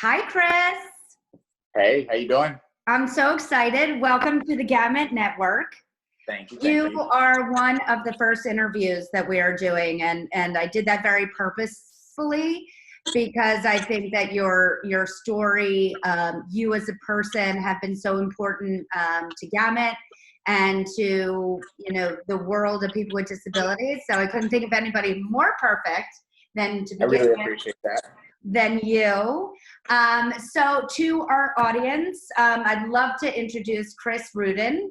Hi, Chris. Hey, how you doing? I'm so excited. Welcome to the Gamut Network. Thank you, thank You you. are one of the first interviews that we are doing, and I did that very purposefully because I think that your story, you as a person, have been so important to Gamut and to the world of people with disabilities. So I couldn't think of anybody more perfect than to I begin really with appreciate that. than you. So to our audience, I'd love to introduce Chris Ruden.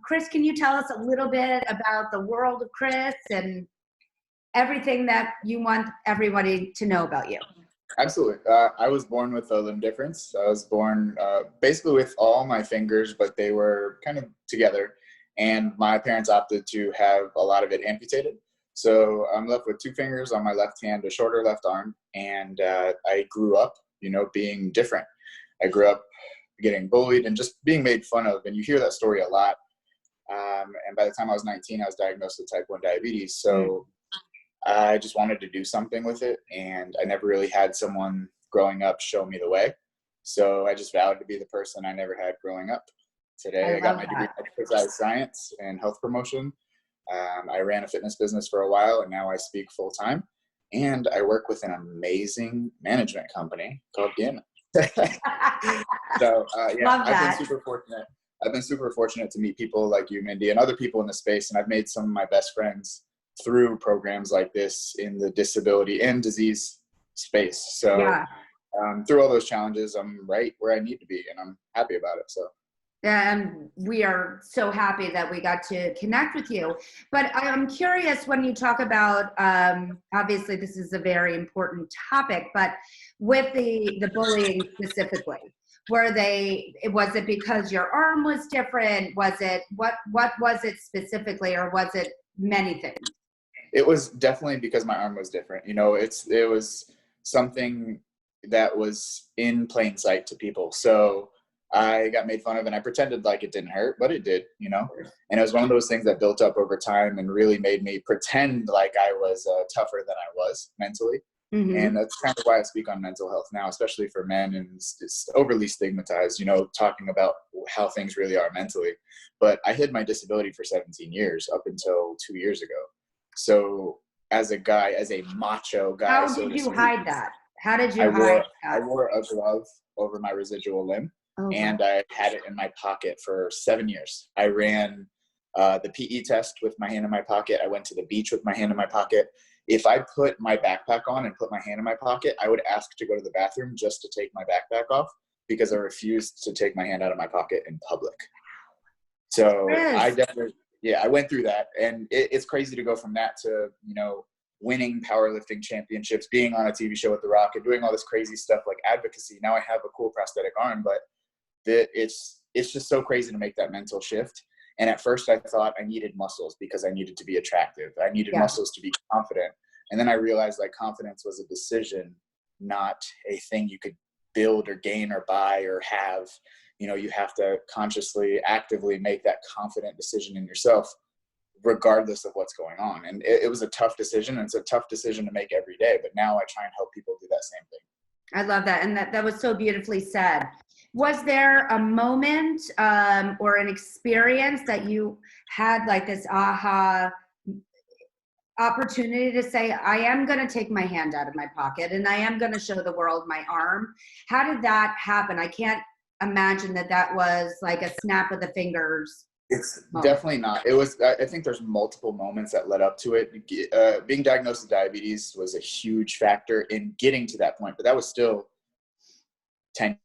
Chris, can you tell us a little bit about the world of Chris and everything that you want everybody to know about you? Absolutely. I was born with a limb difference. I was born basically with all my fingers, but they were kind of together. And my parents opted to have a lot of it amputated. So I'm left with two fingers on my left hand, a shorter left arm, and I grew up, being different. I grew up getting bullied and just being made fun of, and you hear that story a lot. And by the time I was 19, I was diagnosed with type 1 diabetes. So I just wanted to do something with it, and I never really had someone growing up show me the way. So I just vowed to be the person I never had growing up. I Today, I got love my degree that. in exercise science and health promotion. I ran a fitness business for a while, and now I speak full time. And I work with an amazing management company called Gamut. So yeah, Love that. I've been super fortunate to meet people like you, Mindy, and other people in the space, and I've made some of my best friends through programs like this in the disability and disease space. So Yeah. through all those challenges, I'm right where I need to be, and I'm happy about it. So And we are so happy that we got to connect with you. But I'm curious when you talk about, obviously this is a very important topic, but with the bullying specifically, was it because your arm was different? Was it, what was it specifically, or was it many things? it was definitely because my arm was different. It was something that was in plain sight to people. So I got made fun of, and I pretended like it didn't hurt, but it did, And it was one of those things that built up over time and really made me pretend like I was tougher than I was mentally. Mm-hmm. And that's kind of why I speak on mental health now, especially for men, and it's overly stigmatized, talking about how things really are mentally. But I hid my disability for 17 years up until 2 years ago. So as a guy, as a macho guy, How so did to you speak, hide that? How did I you hide wore I that? wore a glove over my residual limb, Oh, God. and I had it in my pocket for 7 years. I ran the PE test with my hand in my pocket. I went to the beach with my hand in my pocket. If I put my backpack on and put my hand in my pocket, I would ask to go to the bathroom just to take my backpack off, because I refused to take my hand out of my pocket in public. So I Chris. definitely, yeah, I went through that, and it's crazy to go from that to, winning powerlifting championships, being on a TV show with The Rock, and doing all this crazy stuff like advocacy. Now I have a cool prosthetic arm, but it's just so crazy to make that mental shift. And at first I thought I needed muscles because I needed to be attractive. I needed Yeah. muscles to be confident. And then I realized like confidence was a decision, not a thing you could build or gain or buy or have. You have to consciously, actively make that confident decision in yourself, regardless of what's going on. And it was a tough decision, and it's a tough decision to make every day. But now I try and help people do that same thing. I love that. And that was so beautifully said. Was there a moment or an experience that you had like this aha opportunity to say, I am going to take my hand out of my pocket and I am going to show the world my arm? How did that happen? I can't imagine that was like a snap of the fingers It's moment. definitely not. It was, I think there's multiple moments that led up to it. Being diagnosed with diabetes was a huge factor in getting to that point, but that was still 10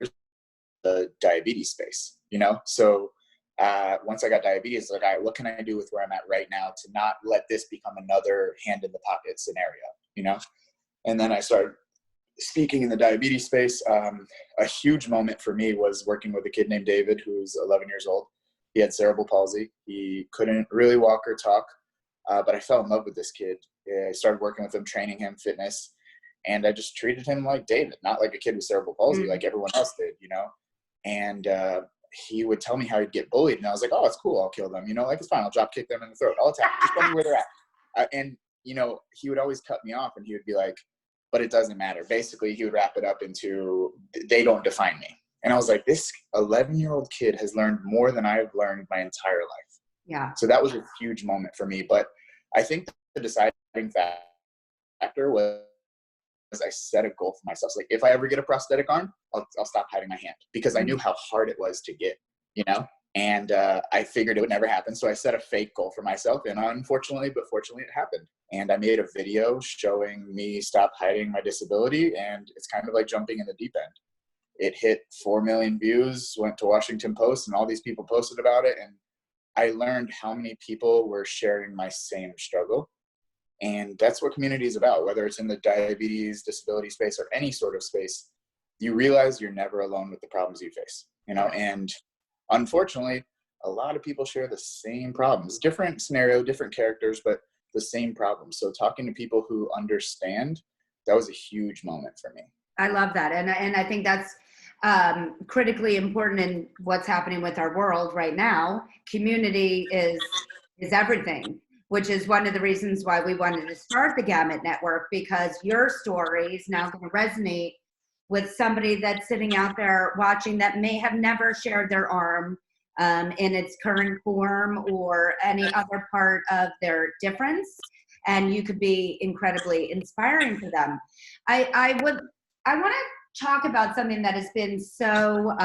years the diabetes space, So once I got diabetes, like, all right, what can I do with where I'm at right now to not let this become another hand in the pocket scenario? And then I started speaking in the diabetes space. A huge moment for me was working with a kid named David, who's 11 years old. He had cerebral palsy. He couldn't really walk or talk, but I fell in love with this kid. I started working with him, training him fitness, and I just treated him like David, not like a kid with cerebral palsy, like everyone else did, And he would tell me how he'd get bullied, and I was like, oh, it's cool, I'll kill them, like, it's fine, I'll drop kick them in the throat, I'll attack, just tell me where they're at. And he would always cut me off, and he would be like, but it doesn't matter. Basically, he would wrap it up into, they don't define me. And I was like, this 11-year-old kid has learned more than I've learned my entire life. Yeah. So that was a huge moment for me. But I think the deciding factor was I set a goal for myself. So like, if I ever get a prosthetic arm, I'll stop hiding my hand, because I knew how hard it was to get, you know? And I figured it would never happen. So I set a fake goal for myself, and unfortunately, but fortunately, it happened. And I made a video showing me stop hiding my disability. And it's kind of like jumping in the deep end. It hit 4 million views, went to Washington Post, and all these people posted about it. And I learned how many people were sharing my same struggle. And that's what community is about, whether it's in the diabetes, disability space, or any sort of space. You realize you're never alone with the problems you face, you know? And unfortunately, a lot of people share the same problems, different scenario, different characters, but the same problems. So talking to people who understand, that was a huge moment for me. I love that. And I think that's critically important in what's happening with our world right now. Community is everything, which is one of the reasons why we wanted to start the Gamut Network, because your story is now going to resonate with somebody that's sitting out there watching that may have never shared their arm in its current form or any other part of their difference. And you could be incredibly inspiring for them. I want to talk about something that has been so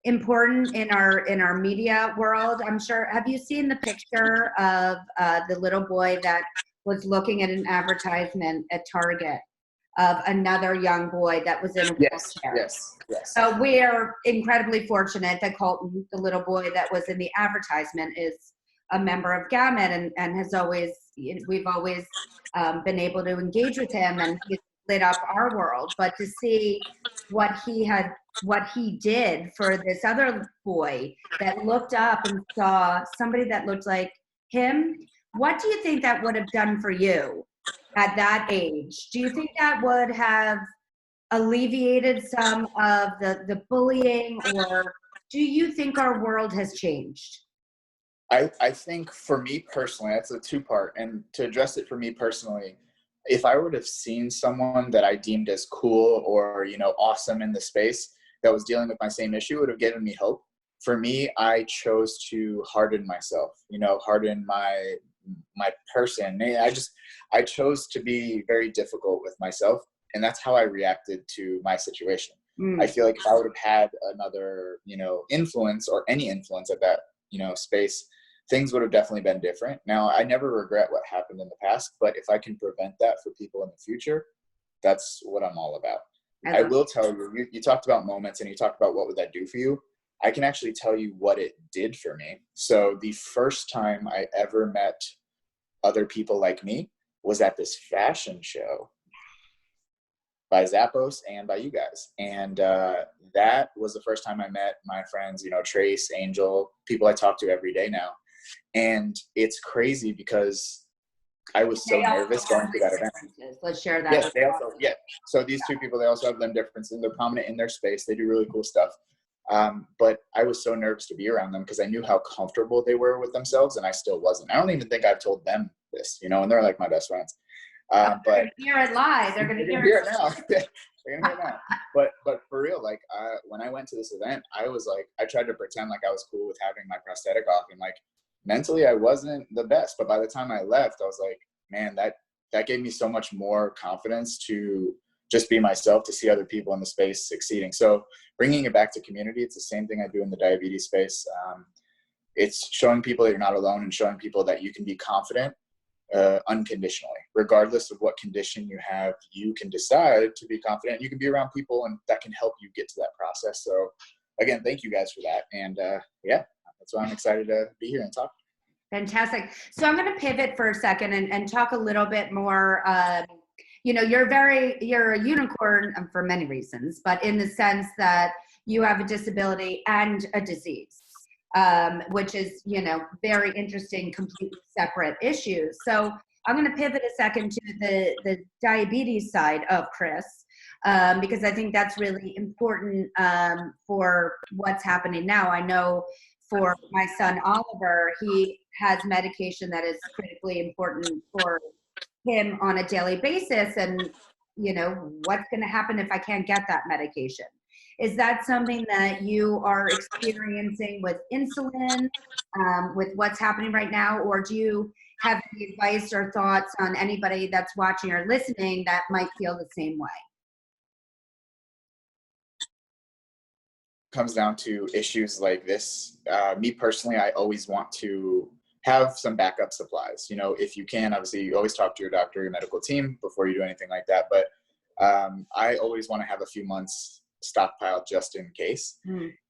important in our media world. I'm sure, have you seen the picture of the little boy that was looking at an advertisement at Target of another young boy that was in a wheelchair? Yes. So we're incredibly fortunate that Colton, the little boy that was in the advertisement, is a member of Gamut and has always, we've always been able to engage with him, and he's lit up our world. But to see what he did for this other boy that looked up and saw somebody that looked like him, what do you think that would have done for you at that age? Do you think that would have alleviated some of the bullying, or do you think our world has changed? I think for me personally, that's a two-part. And to address it for me personally, if I would have seen someone that I deemed as cool or, you know, awesome in the space that was dealing with my same issue, it would have given me hope. For me, I chose to harden myself, you know, harden my person. I chose to be very difficult with myself. And that's how I reacted to my situation. I feel like if I would have had another, you know, influence or any influence at that, you know, space, things would have definitely been different. Now, I never regret what happened in the past, but if I can prevent that for people in the future, that's what I'm all about. I will tell you, you talked about moments and you talked about what would that do for you. I can actually tell you what it did for me. So the first time I ever met other people like me was at this fashion show by Zappos and by you guys. And that was the first time I met my friends, you know, Trace, Angel, people I talk to every day now. And it's crazy because I was so nervous going to that event. Let's share that. Yes, they also, yeah. So these two people, they also have limb differences. They're prominent in their space. They do really cool stuff. But I was so nervous to be around them because I knew how comfortable they were with themselves, and I still wasn't. I don't even think I've told them this, you know, and they're like my best friends. But they're going to hear it live. They're going to hear it now. They're gonna hear it now. But for real, like when I went to this event, I was like, I tried to pretend like I was cool with having my prosthetic off, and like mentally I wasn't the best. But by the time I left, I was like, man, that gave me so much more confidence to just be myself, to see other people in the space succeeding. So bringing it back to community, it's the same thing I do in the diabetes space. It's showing people that you're not alone and showing people that you can be confident unconditionally. Regardless of what condition you have, you can decide to be confident. You can be around people and that can help you get to that process. So again, thank you guys for that. And yeah, that's why I'm excited to be here and talk. Fantastic. So I'm going to pivot for a second and talk a little bit more. You know, you're a unicorn for many reasons, but in the sense that you have a disability and a disease, which is, you know, very interesting, completely separate issues. So I'm going to pivot a second to the diabetes side of Chris, because I think that's really important for what's happening now. I know for my son, Oliver, he has medication that is critically important for him on a daily basis. And what's going to happen if I can't get that medication? Is that something that you are experiencing with insulin, with what's happening right now? Or do you have any advice or thoughts on anybody that's watching or listening that might feel the same way? Comes down to issues like this. Me personally, I always want to have some backup supplies. If you can, obviously, you always talk to your doctor, your medical team before you do anything like that. But I always want to have a few months stockpiled just in case.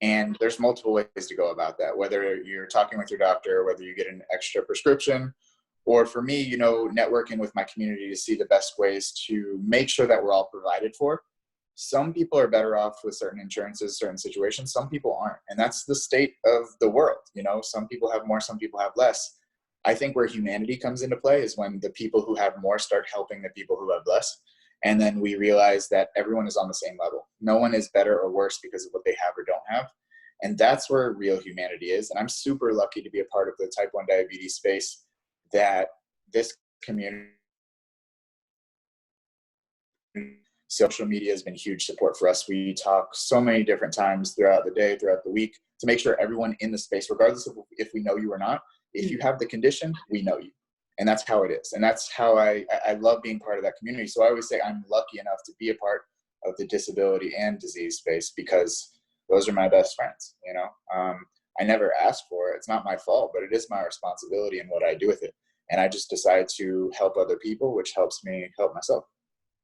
And there's multiple ways to go about that, whether you're talking with your doctor, whether you get an extra prescription, or for me, networking with my community to see the best ways to make sure that we're all provided for. Some people are better off with certain insurances, certain situations. Some people aren't. And that's the state of the world. Some people have more, some people have less. I think where humanity comes into play is when the people who have more start helping the people who have less. And then we realize that everyone is on the same level. No one is better or worse because of what they have or don't have. And that's where real humanity is. And I'm super lucky to be a part of the type 1 diabetes space, that this community, social media has been huge support for us. We talk so many different times throughout the day, throughout the week, to make sure everyone in the space, regardless of if we know you or not, if you have the condition, we know you. And that's how it is. And that's how I love being part of that community. So I always say I'm lucky enough to be a part of the disability and disease space, because those are my best friends. I never asked for it. It's not my fault, but it is my responsibility in what I do with it. And I just decide to help other people, which helps me help myself.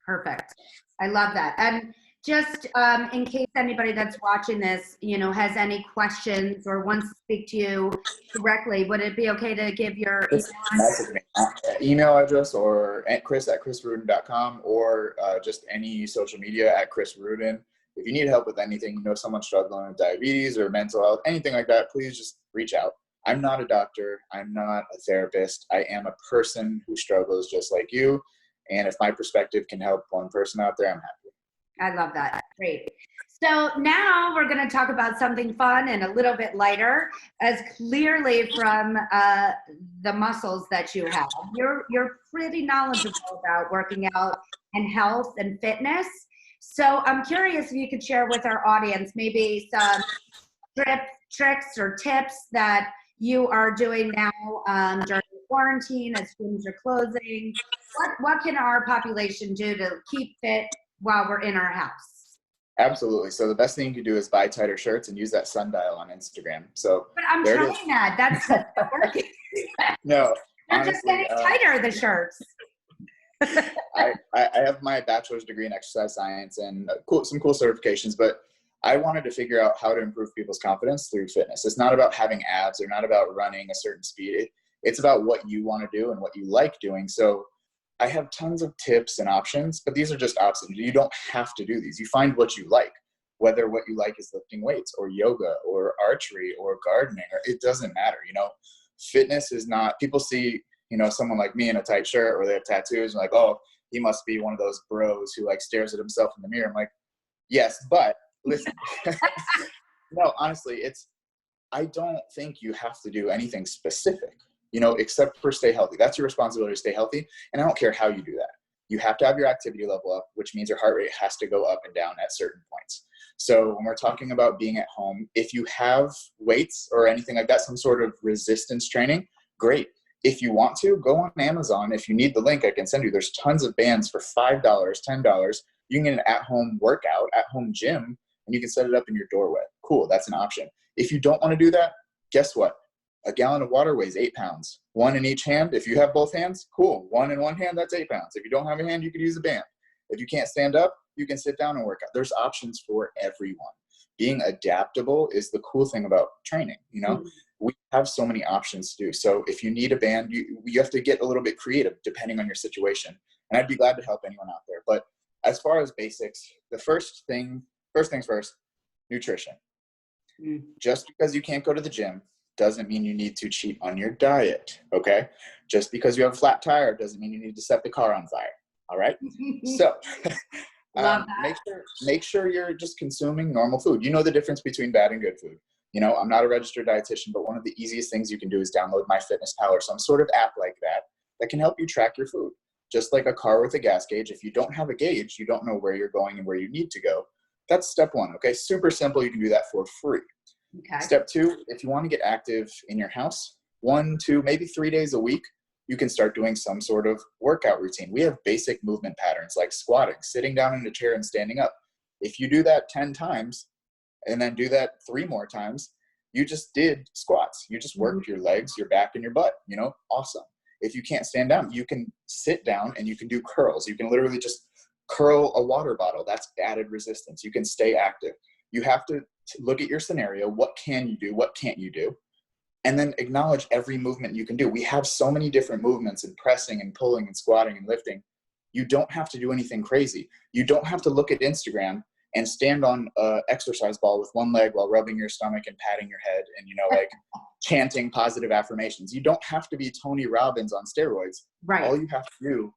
Perfect. I love that. And just in case anybody that's watching this, has any questions or wants to speak to you directly, would it be okay to give your email address, or at chris@chrisruden.com, or just any social media at Chris Ruden. If you need help with anything, someone struggling with diabetes or mental health, anything like that, please just reach out. I'm not a doctor. I'm not a therapist. I am a person who struggles just like you. And if my perspective can help one person out there, I'm happy. I love that. Great. So now we're going to talk about something fun and a little bit lighter, as clearly from the muscles that you have. You're pretty knowledgeable about working out and health and fitness. So I'm curious if you could share with our audience maybe some tricks or tips that you are doing now during quarantine as gyms are closing. What can our population do to keep fit while we're in our house? Absolutely. So the best thing you can do is buy tighter shirts and use that sundial on Instagram. But I'm trying that. That's not working. No, they're honestly, just getting tighter, the shirts. I have my bachelor's degree in exercise science and some cool certifications, but I wanted to figure out how to improve people's confidence through fitness. It's not about having abs or not about running a certain speed. It's about what you want to do and what you like doing. So I have tons of tips and options, but these are just options. You don't have to do these. You find what you like, whether what you like is lifting weights or yoga or archery or gardening, or it doesn't matter. Fitness is not, people see, someone like me in a tight shirt or they have tattoos and like, oh, he must be one of those bros who stares at himself in the mirror. I'm like, yes, but listen, no, honestly, I don't think you have to do anything specific, except for stay healthy. That's your responsibility, to stay healthy. And I don't care how you do that. You have to have your activity level up, which means your heart rate has to go up and down at certain points. So when we're talking about being at home, if you have weights or anything like that, some sort of resistance training, great. If you want to, go on Amazon. If you need the link, I can send you. There's tons of bands for $5, $10. You can get an at-home workout, at-home gym, and you can set it up in your doorway. Cool, that's an option. If you don't want to do that, guess what? A gallon of water weighs 8 pounds. One in each hand. If you have both hands, cool. One in one hand, that's 8 pounds. If you don't have a hand, you could use a band. If you can't stand up, you can sit down and work out. There's options for everyone. Being adaptable is the cool thing about training. We have so many options to do. So if you need a band, you have to get a little bit creative depending on your situation. And I'd be glad to help anyone out there. But as far as basics, the first things first, nutrition. Just because you can't go to the gym doesn't mean you need to cheat on your diet, okay? Just because you have a flat tire doesn't mean you need to set the car on fire, all right? So make sure you're just consuming normal food. You know the difference between bad and good food. I'm not a registered dietitian, but one of the easiest things you can do is download MyFitnessPal or some sort of app like that can help you track your food. just like a car with a gas gauge. If you don't have a gauge, you don't know where you're going and where you need to go. That's step one, okay? Super simple. You can do that for free. Okay. Step two, if you want to get active in your house, 1, 2, maybe 3 days a week, you can start doing some sort of workout routine. We have basic movement patterns like squatting, sitting down in a chair and standing up. If you do that 10 times and then do that 3 more times, you just did squats. You just worked your legs, your back, and your butt, you know, awesome. If you can't stand down, you can sit down and you can do curls. You can literally just curl a water bottle. That's added resistance. You can stay active. You have to look at your scenario. What can you do? What can't you do? And then acknowledge every movement you can do. We have so many different movements in pressing and pulling and squatting and lifting. You don't have to do anything crazy. You don't have to look at Instagram and stand on an exercise ball with one leg while rubbing your stomach and patting your head and, you know, like chanting positive affirmations. You don't have to be Tony Robbins on steroids. Right. All you have to do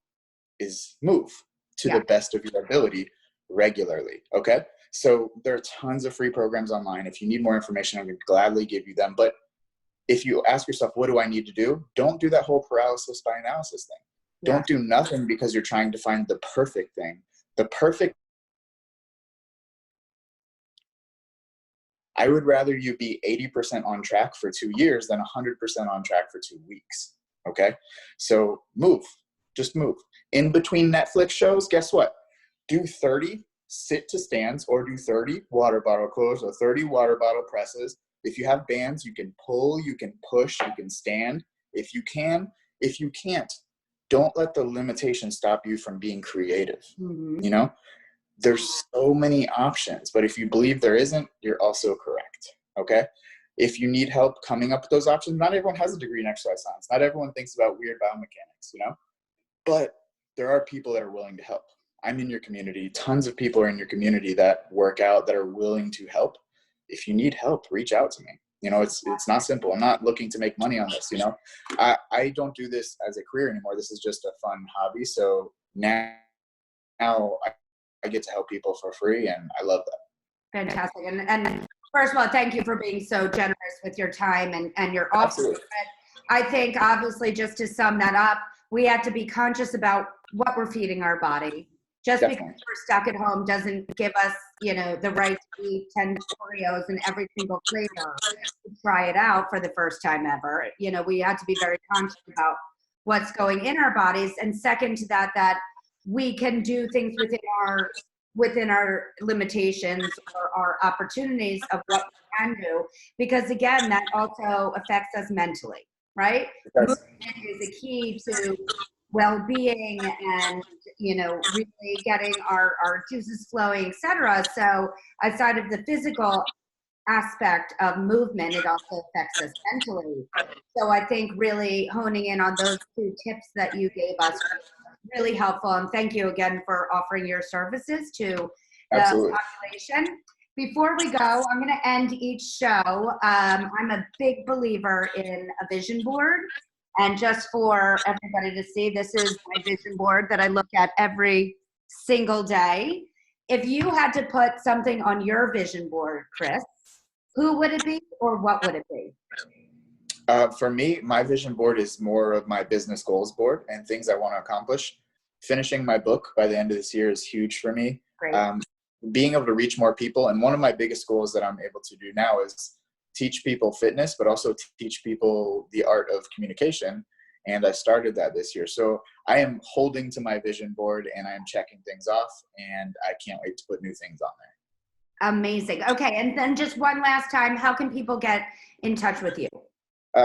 is move to the best of your ability regularly. Okay. So there are tons of free programs online. If you need more information, I would gladly give you them. But if you ask yourself, what do I need to do? Don't do that whole paralysis by analysis thing. Yeah. Don't do nothing because you're trying to find the perfect thing. The perfect. I would rather you be 80% on track for 2 years than 100% on track for 2 weeks. Okay. So move, just move. In between Netflix shows, guess what? Do 30 sit to stands or do 30 water bottle curls or 30 water bottle presses. If you have bands, you can pull, you can push, you can stand. If you can, if you can't, don't let the limitation stop you from being creative. You know, there's so many options, but if you believe there isn't, you're also correct. Okay. If you need help coming up with those options, not everyone has a degree in exercise science. Not everyone thinks about weird biomechanics, you know, but there are people that are willing to help. I'm in your community. Tons of people are in your community that work out, that are willing to help. If you need help, reach out to me. You know, it's not simple. I'm not looking to make money on this. You know, I don't do this as a career anymore. This is just a fun hobby. So now I get to help people for free, and I love that. Fantastic. And first of all, thank you for being so generous with your time and your offer. I think obviously, just to sum that up, we have to be conscious about what we're feeding our body. Just Definitely. because we're stuck at home doesn't give us, you know, the right to eat 10 Oreos in every single flavor. Try it out for the first time ever. You know, we have to be very conscious about what's going in our bodies. And second to that, that we can do things within our limitations or our opportunities of what we can do. Because again, that also affects us mentally, right? Movement is a key to well-being and, you know, really getting our juices flowing, etc. So aside of the physical aspect of movement, it also affects us mentally. So I think really honing in on those 2 tips that you gave us was really helpful. And thank you again for offering your services to the population. Before we go, I'm going to end each show. I'm a big believer in a vision board. And just for everybody to see, this is my vision board that I look at every single day. If you had to put something on your vision board, Chris, who would it be or what would it be? For me, my vision board is more of my business goals board and things I want to accomplish. Finishing my book by the end of this year is huge for me. Great. Being able to reach more people. And one of my biggest goals that I'm able to do now is teach people fitness, but also teach people the art of communication. And I started that this year. So I am holding to my vision board and I'm checking things off, and I can't wait to put new things on there. Amazing. Okay. And then just one last time, how can people get in touch with you?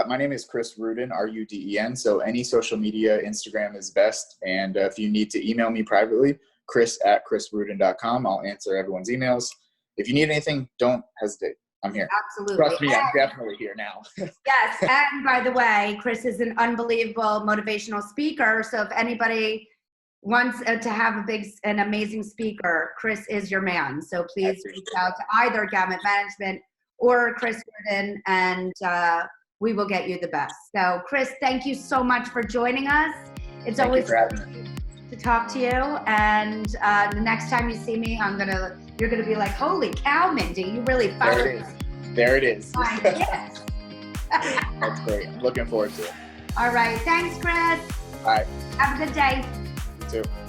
My name is Chris Ruden, Ruden. So any social media, Instagram is best. And if you need to email me privately, chris@chrisruden.com. I'll answer everyone's emails. If you need anything, don't hesitate. I'm here. Absolutely. Trust me, I'm definitely here now. Yes. And by the way, Chris is an unbelievable motivational speaker. So if anybody wants to have an amazing speaker, Chris is your man. So please reach out to either Gamut Management or Chris Ruden, and we will get you the best. So Chris, thank you so much for joining us. It's always great to talk to you. And the next time you see me, you're gonna be like, holy cow, Mindy, you really found it. There it is. Yes. That's great. I'm looking forward to it. All right. Thanks, Chris. Bye. Have a good day. too.